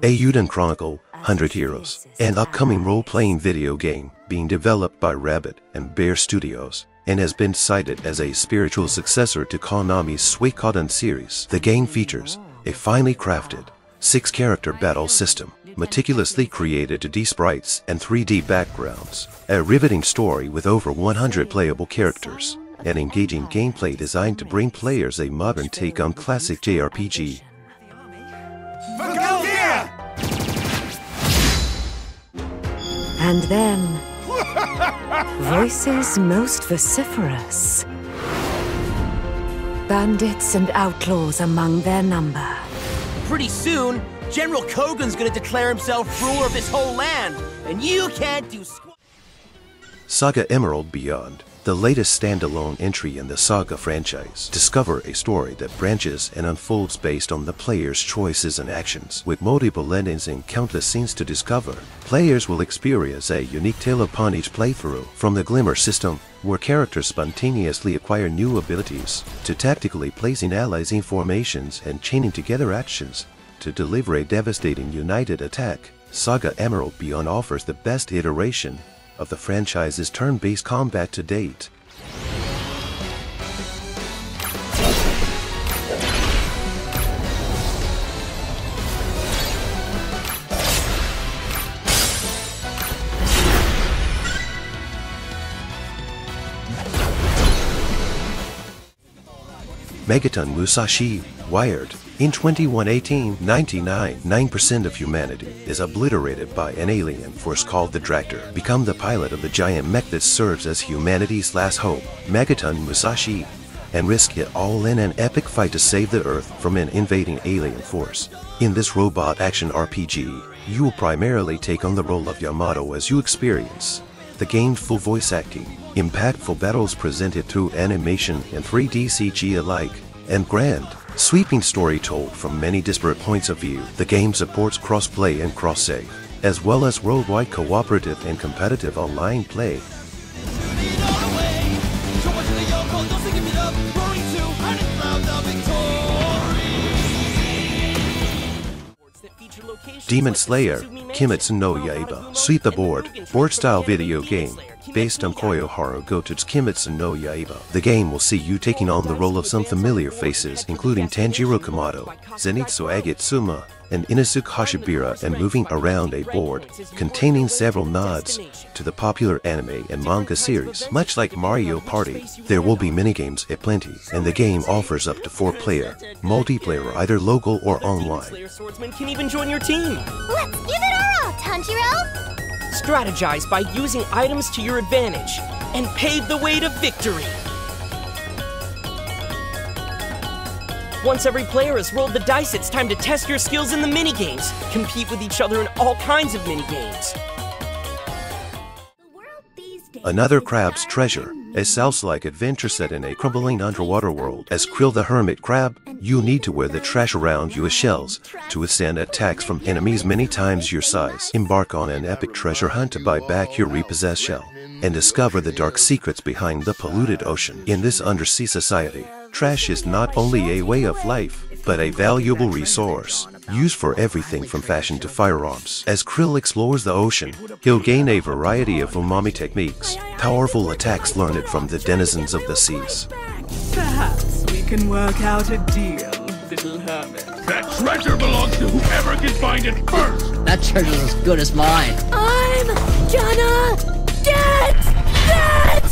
Eiyuden Chronicle 100 Heroes, an upcoming role-playing video game being developed by Rabbit and Bear Studios, and has been cited as a spiritual successor to Konami's Suikoden series. The game features a finely crafted 6-character battle system, meticulously created 2D sprites and 3D backgrounds, a riveting story with over 100 playable characters, and engaging gameplay designed to bring players a modern take on classic JRPG. And then, voices most vociferous. Bandits and outlaws among their number. Pretty soon, General Kogan's gonna declare himself ruler of this whole land, and you can't do squat. SaGa Emerald Beyond, the latest standalone entry in the SaGa franchise. Discover a story that branches and unfolds based on the player's choices and actions. With multiple endings and countless scenes to discover, players will experience a unique tale upon each playthrough. From the Glimmer system, where characters spontaneously acquire new abilities, to tactically placing allies in formations and chaining together actions to deliver a devastating united attack, SaGa Emerald Beyond offers the best iteration of the franchise's turn-based combat to date. Megaton Musashi, Wired. In 2118, 9% of humanity is obliterated by an alien force called the Dractor. Become the pilot of the giant mech that serves as humanity's last hope, Megaton Musashi, and risk it all in an epic fight to save the Earth from an invading alien force. In this robot action RPG, you will primarily take on the role of Yamato as you experience the game's full voice acting, impactful battles presented through animation and 3D CG alike, and grand, sweeping story told from many disparate points of view. The game supports cross-play and cross-save, as well as worldwide cooperative and competitive online play. Demon Slayer, Kimetsu no Yaiba. Sweep the board-style video game based on Koyoharu Goto's Kimetsu no Yaiba. The game will see you taking on the role of some familiar faces, including Tanjiro Kamado, Zenitsu Agitsuma, and Inosuke Hashibira, and moving around a board containing several nods to the popular anime and manga series. Much like Mario Party, there will be minigames aplenty, and the game offers up to 4-player multiplayer, either local or online. Slayer swordsman can even join your team. Let's give it our all, Tanjiro! Strategize by using items to your advantage and pave the way to victory. Once every player has rolled the dice, it's time to test your skills in the minigames. Compete with each other in all kinds of minigames. Another Crab's Treasure, a Souls-like adventure set in a crumbling underwater world. As Krill the Hermit Crab, you need to wear the trash around you as shells to withstand attacks from enemies many times your size. Embark on an epic treasure hunt to buy back your repossessed shell and discover the dark secrets behind the polluted ocean. In this undersea society, trash is not only a way of life, but a valuable resource, used for everything from fashion to firearms. As Krill explores the ocean, he'll gain a variety of umami techniques, powerful attacks learned from the denizens of the seas. Perhaps we can work out a deal, little hermit. That treasure belongs to whoever can find it first! That treasure's as good as mine. I'm gonna get that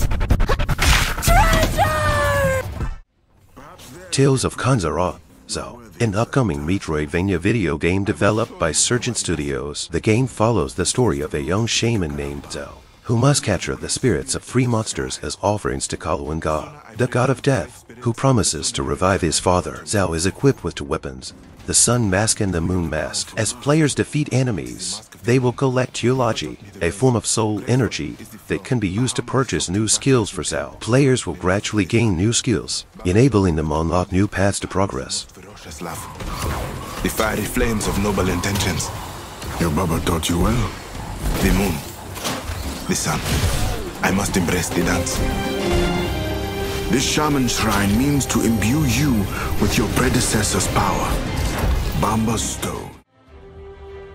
treasure! Tales of Kenzera, an upcoming Metroidvania video game developed by Surgeon Studios. The game follows the story of a young shaman named Zhao, who must capture the spirits of 3 monsters as offerings to Kalunga, the god of death, who promises to revive his father. Zhao is equipped with 2 weapons, the Sun Mask and the Moon Mask. As players defeat enemies, they will collect Teology, a form of soul energy that can be used to purchase new skills for Zhao. Players will gradually gain new skills, enabling them to unlock new paths to progress. The fiery flames of noble intentions. Your Baba taught you well. The moon. The sun. I must embrace the dance. This shaman shrine means to imbue you with your predecessor's power. Bamba's stone.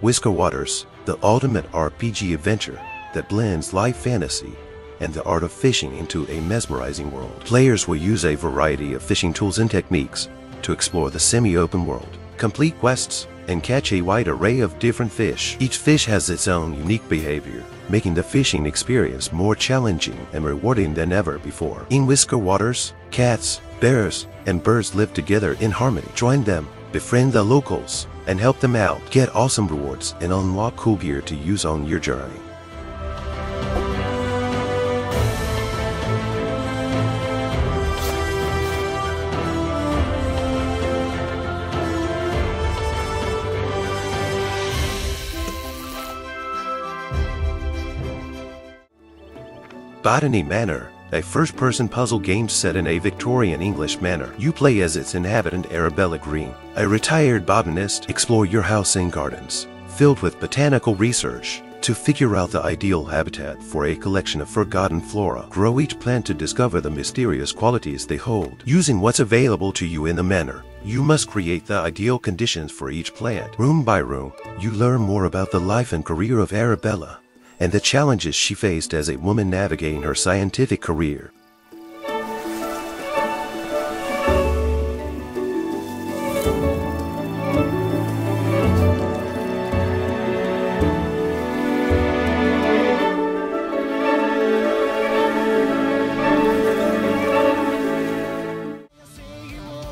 Whisker Waters, the ultimate RPG adventure that blends life fantasy and the art of fishing into a mesmerizing world. Players will use a variety of fishing tools and techniques to explore the semi-open world, complete quests, and catch a wide array of different fish. Each fish has its own unique behavior, making the fishing experience more challenging and rewarding than ever before. In Whisker Waters, cats, bears, and birds live together in harmony. Join them, befriend the locals, and help them out. Get awesome rewards and unlock cool gear to use on your journey. Botany Manor, a first-person puzzle game set in a Victorian English manor. You play as its inhabitant Arabella Green, a retired botanist. Explore your house and gardens, filled with botanical research, to figure out the ideal habitat for a collection of forgotten flora. Grow each plant to discover the mysterious qualities they hold. Using what's available to you in the manor, you must create the ideal conditions for each plant. Room by room, you learn more about the life and career of Arabella, and the challenges she faced as a woman navigating her scientific career.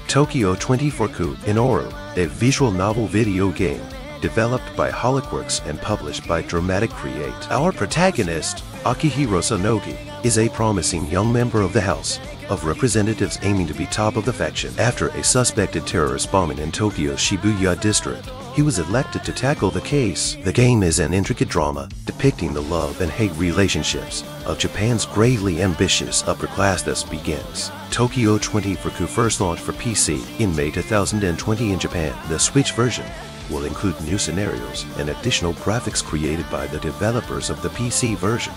Tokyo 24Ku Inoru, a visual novel video game developed by Holoworks and published by Dramatic Create. Our protagonist, Akihiro Sonogi, is a promising young member of the House of Representatives aiming to be top of the faction. After a suspected terrorist bombing in Tokyo's Shibuya district, he was elected to tackle the case. The game is an intricate drama depicting the love and hate relationships of Japan's gravely ambitious upper class that begins. Tokyo 24Ku first launched for PC in May 2020 in Japan. The Switch version will include new scenarios and additional graphics created by the developers of the PC version.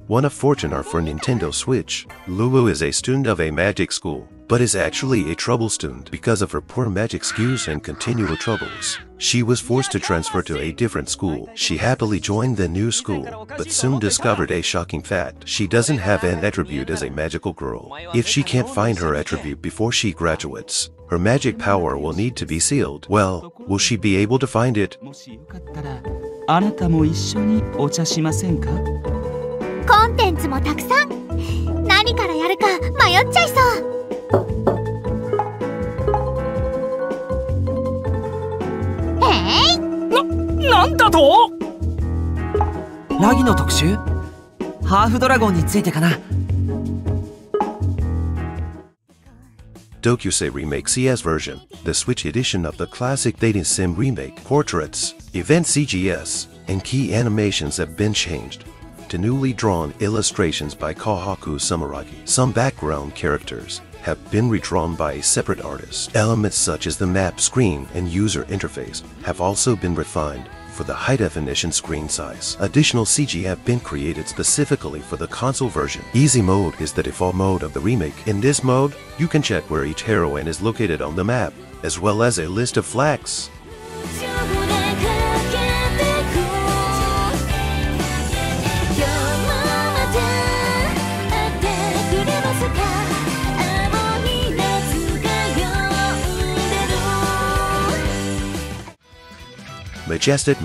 One of fortune are for Nintendo Switch. Lulu is a student of a magic school, but is actually a trouble student because of her poor magic skills and continual troubles. She was forced to transfer to a different school. She happily joined the new school, but soon discovered a shocking fact. She doesn't have an attribute as a magical girl. If she can't find her attribute before she graduates, her magic power will need to be sealed. Well, will she be able to find it? あなたも一緒にお茶しませんか? コンテンツもたくさん。何からやるか迷っちゃいそう。なんだと？ラギの特集？ハーフドラゴンについてかな。Dokyusei Remake CS version, the Switch edition of the classic dating sim remake. Portraits, event CGS, and key animations have been changed to newly drawn illustrations by Kahaku Sumeragi. Some background characters have been redrawn by a separate artist. Elements such as the map screen and user interface have also been refined for the high-definition screen size. Additional CG have been created specifically for the console version. Easy mode is the default mode of the remake. In this mode, you can check where each heroine is located on the map, as well as a list of flags. MAJESTIC,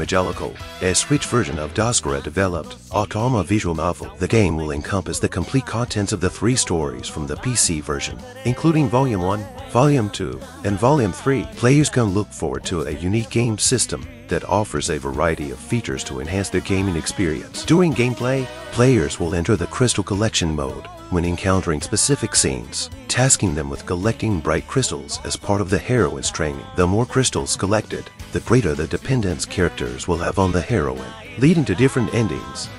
a Switch version of Doskura developed Automa visual novel. The game will encompass the complete contents of the 3 stories from the PC version, including Volume 1, Volume 2, and Volume 3. Players can look forward to a unique game system that offers a variety of features to enhance their gaming experience. During gameplay, players will enter the Crystal Collection mode when encountering specific scenes, tasking them with collecting bright crystals as part of the heroine's training. The more crystals collected, the greater the dependence characters will have on the heroine, leading to different endings.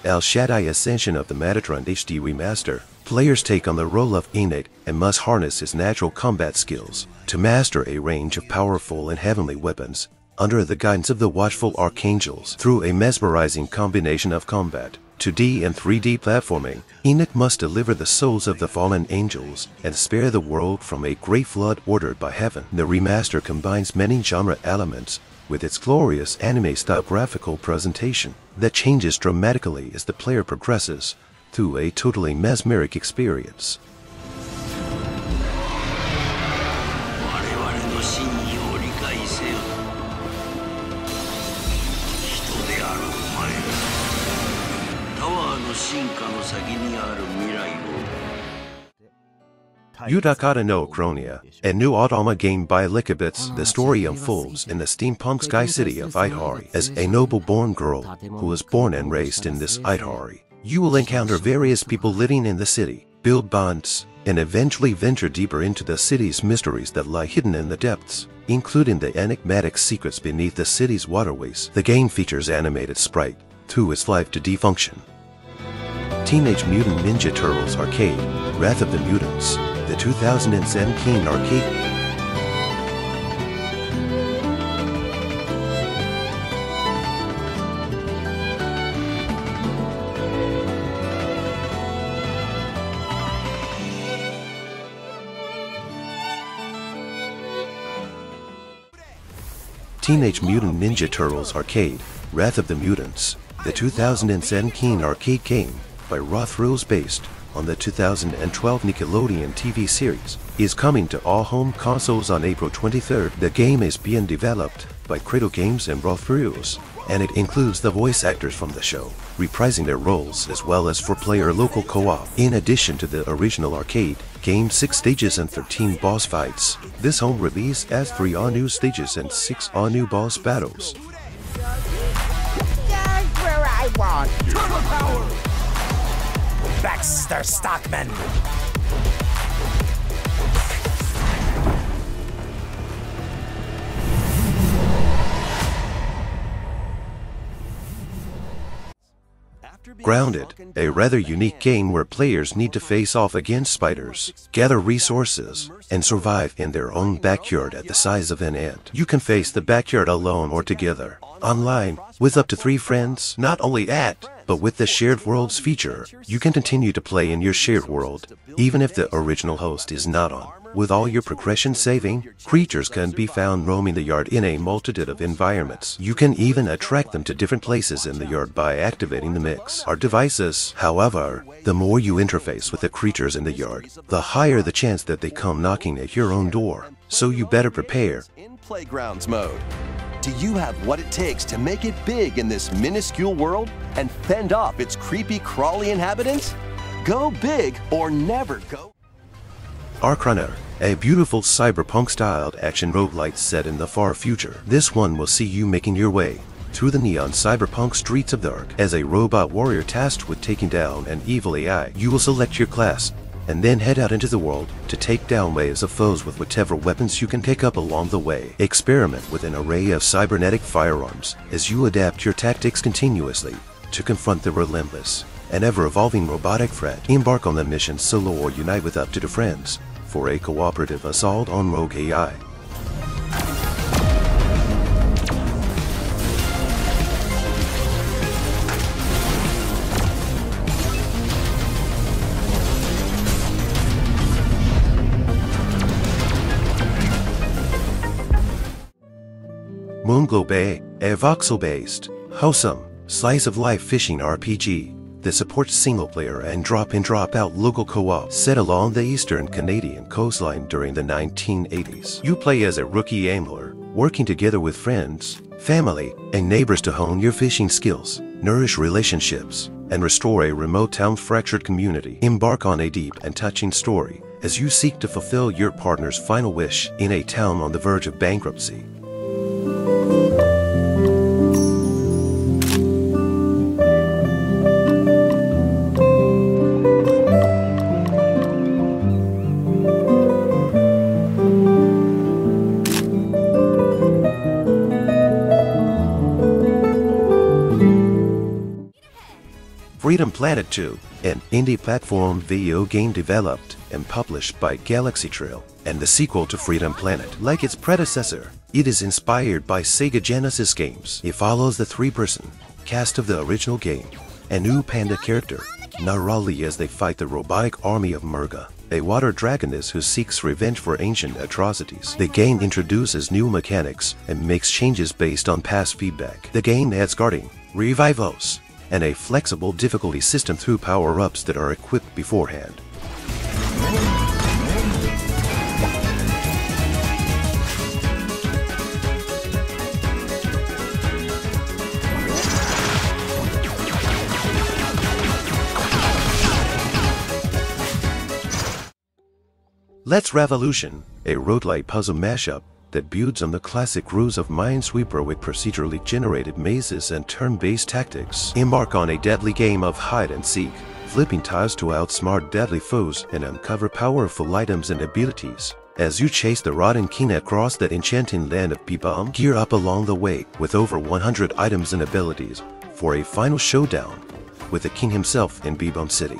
Shaddai Ascension of the Metatron HD Remaster, players take on the role of Inoru and must harness his natural combat skills to master a range of powerful and heavenly weapons under the guidance of the watchful archangels. Through a mesmerizing combination of combat, 2D and 3D platforming, Inoru must deliver the souls of the fallen angels and spare the world from a great flood ordered by heaven. The remaster combines many genre elements with its glorious anime-style graphical presentation that changes dramatically as the player progresses through a totally mesmeric experience. Utakata no Uchronia, a new Automa game by Likabits. The story unfolds in the steampunk sky city of Eiyuden. As a noble-born girl who was born and raised in this Eiyuden, you will encounter various people living in the city, build bonds, and eventually venture deeper into the city's mysteries that lie hidden in the depths, including the enigmatic secrets beneath the city's waterways. The game features animated sprite through its live-to-D function. Teenage Mutant Ninja Turtles Arcade, Wrath of the Mutants, the 2017 arcade. Teenage Mutant Ninja Turtles Arcade, Wrath of the Mutants, the 2017 arcade game by Raw Thrills based on the 2012 Nickelodeon TV series, is coming to all home consoles on April 23rd. The game is being developed by Cradle Games and Raw Thrills, and it includes the voice actors from the show, reprising their roles, as well as 4-player local co-op. In addition to the original arcade game, 6 stages and 13 boss fights, this home release has 3 all-new stages and 6 all-new boss battles. That's where I want turbo power! Baxter Stockman! Grounded, a rather unique game where players need to face off against spiders, gather resources, and survive in their own backyard at the size of an ant. You can face the backyard alone or together, online, with up to 3 friends. Not only that, but with the Shared Worlds feature, you can continue to play in your shared world, even if the original host is not on. With all your progression saving, creatures can be found roaming the yard in a multitude of environments. You can even attract them to different places in the yard by activating the mix or devices. However, the more you interface with the creatures in the yard, the higher the chance that they come knocking at your own door. So you better prepare. In Playgrounds mode, do you have what it takes to make it big in this minuscule world and fend off its creepy, crawly inhabitants? Go big or never go. ArcRunner, a beautiful cyberpunk-styled action roguelite set in the far future. This one will see you making your way through the neon cyberpunk streets of the Ark as a robot warrior tasked with taking down an evil AI. You will select your class and then head out into the world to take down waves of foes with whatever weapons you can pick up along the way. Experiment with an array of cybernetic firearms as you adapt your tactics continuously to confront the relentless and ever-evolving robotic threat. Embark on the mission solo or unite with up to 2 friends for a cooperative assault on rogue AI. Moonglow Bay, a voxel-based, wholesome, slice-of-life fishing RPG that supports single-player and drop-in drop-out local co-op set along the eastern Canadian coastline during the 1980s. You play as a rookie angler, working together with friends, family, and neighbors to hone your fishing skills, nourish relationships, and restore a remote town-fractured community. Embark on a deep and touching story as you seek to fulfill your partner's final wish in a town on the verge of bankruptcy. Freedom Planet 2, an indie platform video game developed and published by Galaxy Trail, and the sequel to Freedom Planet. Like its predecessor, it is inspired by Sega Genesis games. It follows the three-person cast of the original game, a new panda character, Narali, as they fight the robotic army of Murga, a water dragoness who seeks revenge for ancient atrocities. The game introduces new mechanics and makes changes based on past feedback. The game adds guarding, revivals, and a flexible difficulty system through power-ups that are equipped beforehand. Let's Revolution, a roguelike puzzle mashup that builds on the classic rules of Minesweeper with procedurally generated mazes and turn-based tactics. Embark on a deadly game of hide and seek, flipping tiles to outsmart deadly foes and uncover powerful items and abilities. As you chase the Rotten King across the enchanting land of Bibam, gear up along the way with over 100 items and abilities for a final showdown with the king himself in Bibam City.